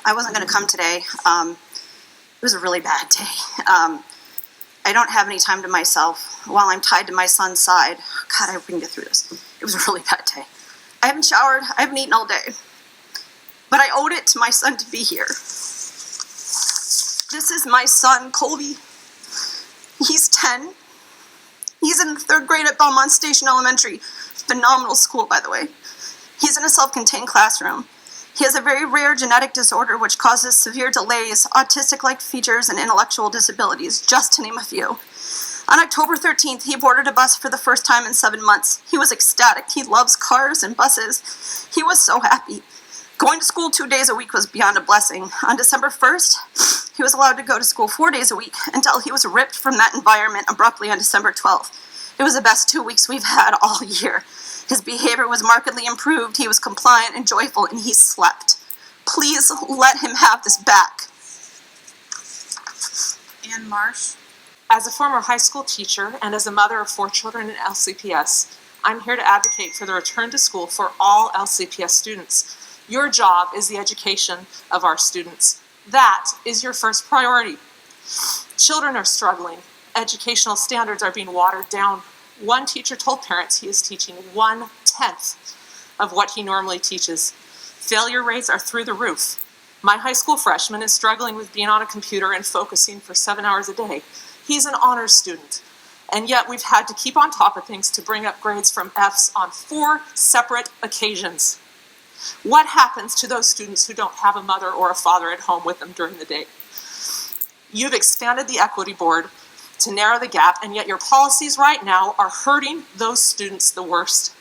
I wasn't going to come today. It was a really bad day. I don't have any time to myself while I'm tied to my son's side. God, I hope we can get through this. It was a really bad day. I haven't showered. I haven't eaten all day. But I owed it to my son to be here. This is my son, Colby. He's 10. He's in the 3rd grade at Belmont Station Elementary. Phenomenal school, by the way. He's in a self-contained classroom. He has a very rare genetic disorder which causes severe delays, autistic-like features, and intellectual disabilities, just to name a few. On October 13th, he boarded a bus for the first time in 7 months. He was ecstatic. He loves cars and buses. He was so happy. Going to school 2 days a week was beyond a blessing. On December 1st, he was allowed to go to school 4 days a week until he was ripped from that environment abruptly on December 12th. It was the best 2 weeks we've had all year. His behavior was markedly improved, he was compliant and joyful, and he slept. Please let him have this back. Ann Marsh. As a former high school teacher and as a mother of 4 children in LCPS, I'm here to advocate for the return to school for all LCPS students. Your job is the education of our students. That is your first priority. Children are struggling. Educational standards are being watered down. One teacher told parents he is teaching 1/10 of what he normally teaches. Failure rates are through the roof. My high school freshman is struggling with being on a computer and focusing for 7 hours a day. He's an honors student, and yet we've had to keep on top of things to bring up grades from Fs on 4 separate occasions. What happens to those students who don't have a mother or a father at home with them during the day? You've expanded the equity board to narrow the gap, and yet your policies right now are hurting those students the worst.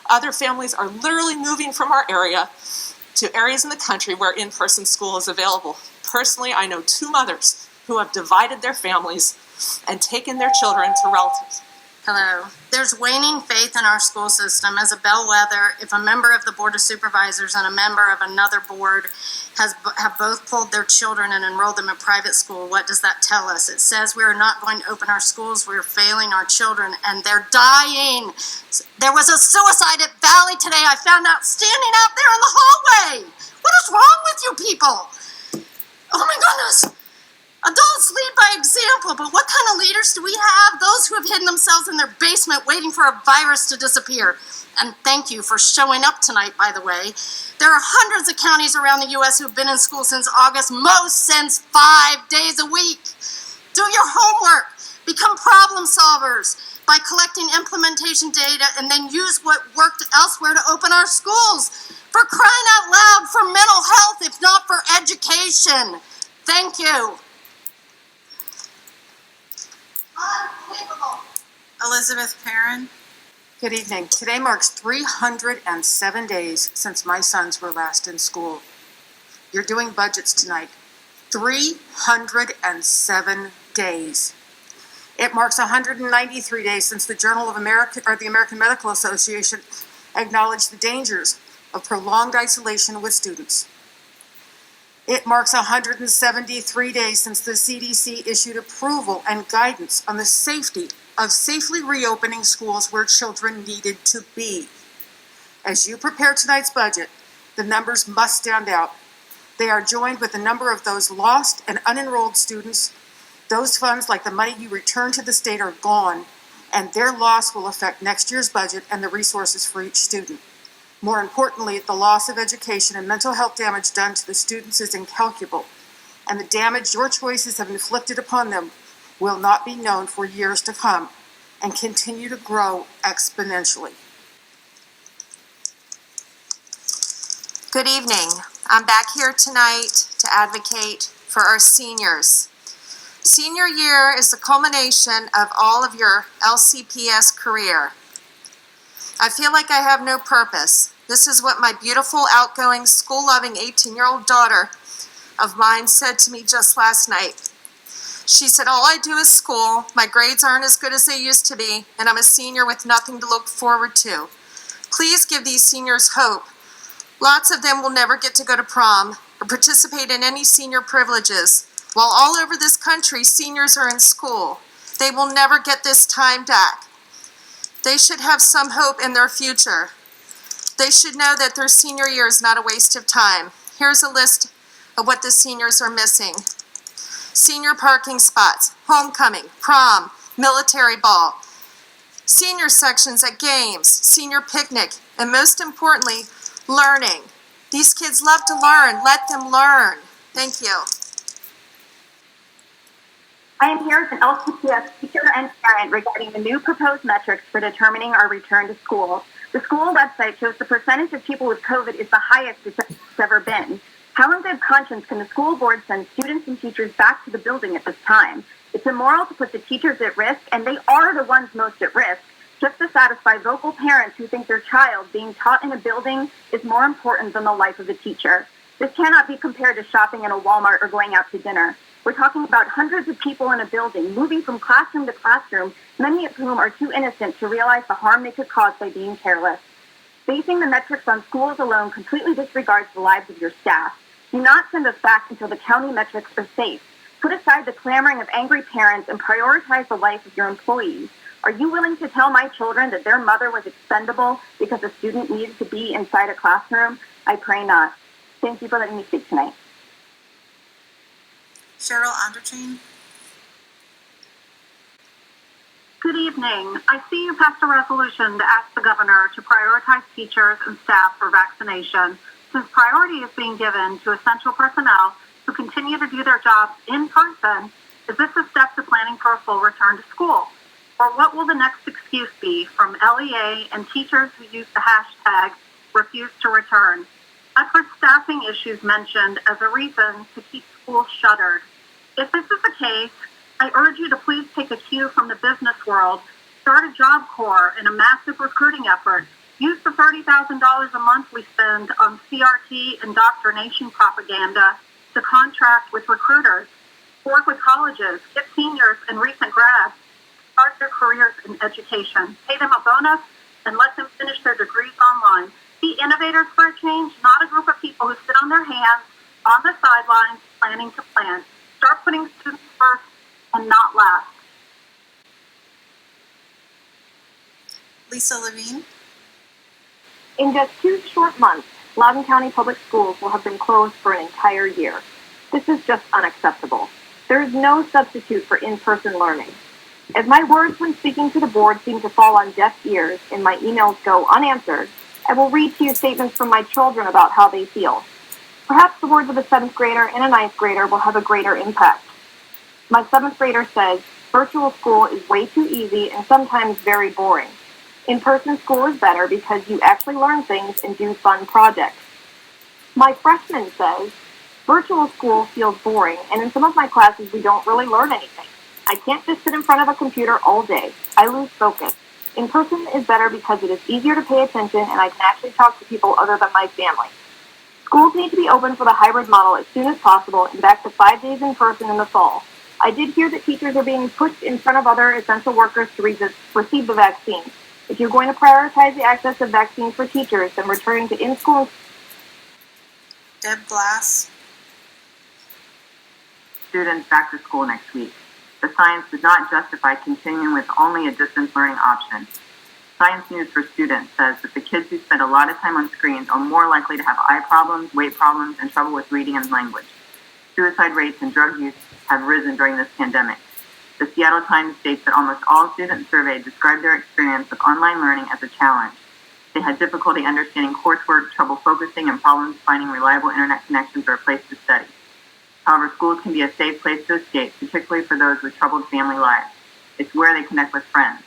Other families are literally moving from our area to areas in the country where in-person school is available. Personally, I know 2 mothers who have divided their families and taken their children to relatives. Hello. There's waning faith in our school system. As a bellwether, if a member of the Board of Supervisors and a member of another board have both pulled their children and enrolled them in private school, what does that tell us? It says we are not going to open our schools, we're failing our children, and they're dying. There was a suicide at Valley today, I found out, standing out there in the hallway. What is wrong with you people? Oh my goodness. Adults lead by example, but what kind of leaders do we have? Those who have hidden themselves in their basement waiting for a virus to disappear. And thank you for showing up tonight, by the way. There are hundreds of counties around the U.S. who've been in school since August, most since 5 days a week. Do your homework. Become problem solvers by collecting implementation data and then use what worked elsewhere to open our schools. For crying out loud, for mental health, if not for education. Thank you. Unbelievable. Elizabeth Perrin. Good evening. Today marks 307 days since my sons were last in school. You're doing budgets tonight. 307 days. It marks 193 days since the Journal of America, or the American Medical Association, acknowledged the dangers of prolonged isolation with students. It marks 173 days since the CDC issued approval and guidance on the safety of safely reopening schools where children needed to be. As you prepare tonight's budget, the numbers must stand out. They are joined with the number of those lost and unenrolled students. Those funds, like the money you return to the state, are gone, and their loss will affect next year's budget and the resources for each student. More importantly, the loss of education and mental health damage done to the students is incalculable, and the damage your choices have inflicted upon them will not be known for years to come and continue to grow exponentially. Good evening. I'm back here tonight to advocate for our seniors. Senior year is the culmination of all of your LCPS career. I feel like I have no purpose. This is what my beautiful, outgoing, school-loving 18-year-old daughter of mine said to me just last night. She said, all I do is school, my grades aren't as good as they used to be, and I'm a senior with nothing to look forward to. Please give these seniors hope. Lots of them will never get to go to prom or participate in any senior privileges. While all over this country, seniors are in school. They will never get this time back. They should have some hope in their future. They should know that their senior year is not a waste of time. Here's a list of what the seniors are missing. Senior parking spots, homecoming, prom, military ball, senior sections at games, senior picnic, and most importantly, learning. These kids love to learn. Let them learn. Thank you. I am here as an LCPS teacher and parent regarding the new proposed metrics for determining our return to school. The school website shows the percentage of people with COVID is the highest it's ever been. How in good conscience can the school board send students and teachers back to the building at this time? It's immoral to put the teachers at risk, and they are the ones most at risk, just to satisfy vocal parents who think their child being taught in a building is more important than the life of the teacher. This cannot be compared to shopping in a Walmart or going out to dinner. We're talking about hundreds of people in a building, moving from classroom to classroom, many of whom are too innocent to realize the harm they could cause by being careless. Basing the metrics on schools alone completely disregards the lives of your staff. Do not send us back until the county metrics are safe. Put aside the clamoring of angry parents and prioritize the life of your employees. Are you willing to tell my children that their mother was expendable because a student needed to be inside a classroom? I pray not. Thank you for letting me speak tonight. Cheryl Anderton. Good evening. I see you passed a resolution to ask the governor to prioritize teachers and staff for vaccination. Since priority is being given to essential personnel who continue to do their jobs in person, is this a step to planning for a full return to school? Or what will the next excuse be from LEA and teachers who use the hashtag refuse to return? I've heard staffing issues mentioned as a reason to keep schools shuttered. If this is the case, I urge you to please take a cue from the business world, start a job corps and a massive recruiting effort. Use the $30,000 a month we spend on CRT indoctrination propaganda to contract with recruiters. Work with colleges, get seniors and recent grads, start their careers in education. Pay them a bonus and let them finish their degrees online. Be innovators for a change, not a group of people who sit on their hands on the sidelines planning to plan. Start putting students first and not last. Lisa Levine. In just 2 short months, Loudon County Public Schools will have been closed for an entire year. This is just unacceptable. There is no substitute for in-person learning. As my words when speaking to the board seem to fall on deaf ears and my emails go unanswered, I will read to you statements from my children about how they feel. Perhaps the words of a 7th grader and a 9th grader will have a greater impact. My 7th grader says, virtual school is way too easy and sometimes very boring. In-person school is better because you actually learn things and do fun projects. My freshman says, virtual school feels boring, and in some of my classes we don't really learn anything. I can't just sit in front of a computer all day. I lose focus. In-person is better because it is easier to pay attention and I can actually talk to people other than my family. Schools need to be open for the hybrid model as soon as possible and back to 5 days in person in the fall. I did hear that teachers are being pushed in front of other essential workers to receive the vaccine. If you're going to prioritize the access of vaccines for teachers, then returning to in-school. Deb Glass. Students back to school next week. The science does not justify continuing with only a distance learning option. Science News for Students says that the kids who spend a lot of time on screens are more likely to have eye problems, weight problems, and trouble with reading and language. Suicide rates and drug use have risen during this pandemic. The Seattle Times states that almost all students surveyed described their experience of online learning as a challenge. They had difficulty understanding coursework, trouble focusing, and problems finding reliable internet connections or a place to study. However, schools can be a safe place to escape, particularly for those with troubled family lives. It's where they connect with friends.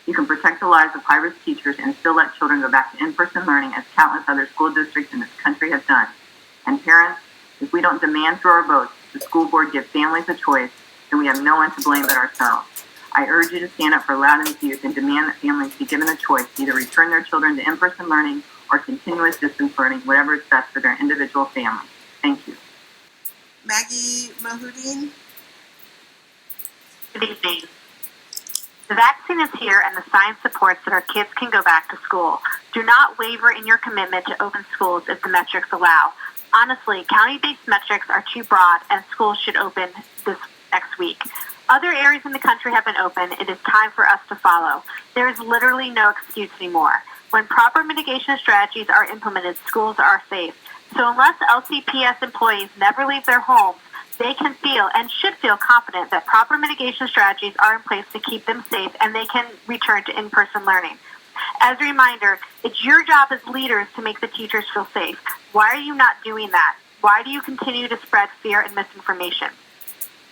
You can protect the lives of high-risk teachers and still let children go back to in-person learning as countless other school districts in this country have done. And parents, if we don't demand through our votes the school board give families a choice, then we have no one to blame but ourselves. I urge you to stand up for Loudon's youth and demand that families be given a choice to either return their children to in-person learning or continuous distance learning, whatever is best for their individual family. Thank you. Maggie Mahudin. Good evening. The vaccine is here and the science supports that our kids can go back to school. Do not waver in your commitment to open schools if the metrics allow. Honestly, county-based metrics are too broad and schools should open this next week. Other areas in the country have been open. It is time for us to follow. There is literally no excuse anymore. When proper mitigation strategies are implemented, schools are safe. So unless LCPS employees never leave their homes, they can feel and should feel confident that proper mitigation strategies are in place to keep them safe and they can return to in-person learning. As a reminder, it's your job as leaders to make the teachers feel safe. Why are you not doing that? Why do you continue to spread fear and misinformation?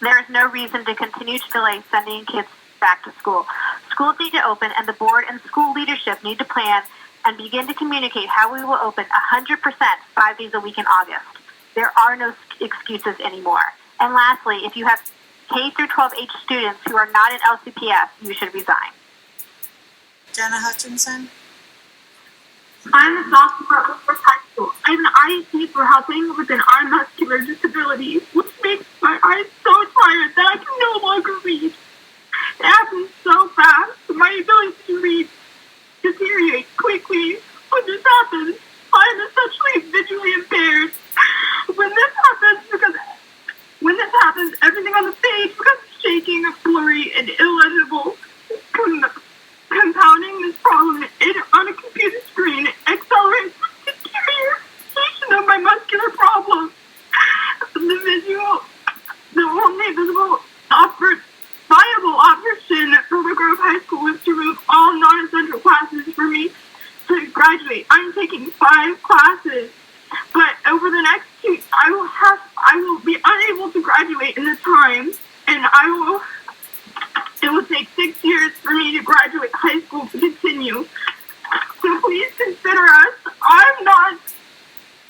There is no reason to continue to delay sending kids back to school. Schools need to open, and the board and school leadership need to plan and begin to communicate how we will open 100% 5 days a week in August. There are no excuses anymore. And lastly, if you have K through 12H students who are not in LCPS, you should resign. Jenna Hutchinson. I'm a sophomore at Woodworth High School. I'm an IEP for helping with an eye muscular disability, which makes my eyes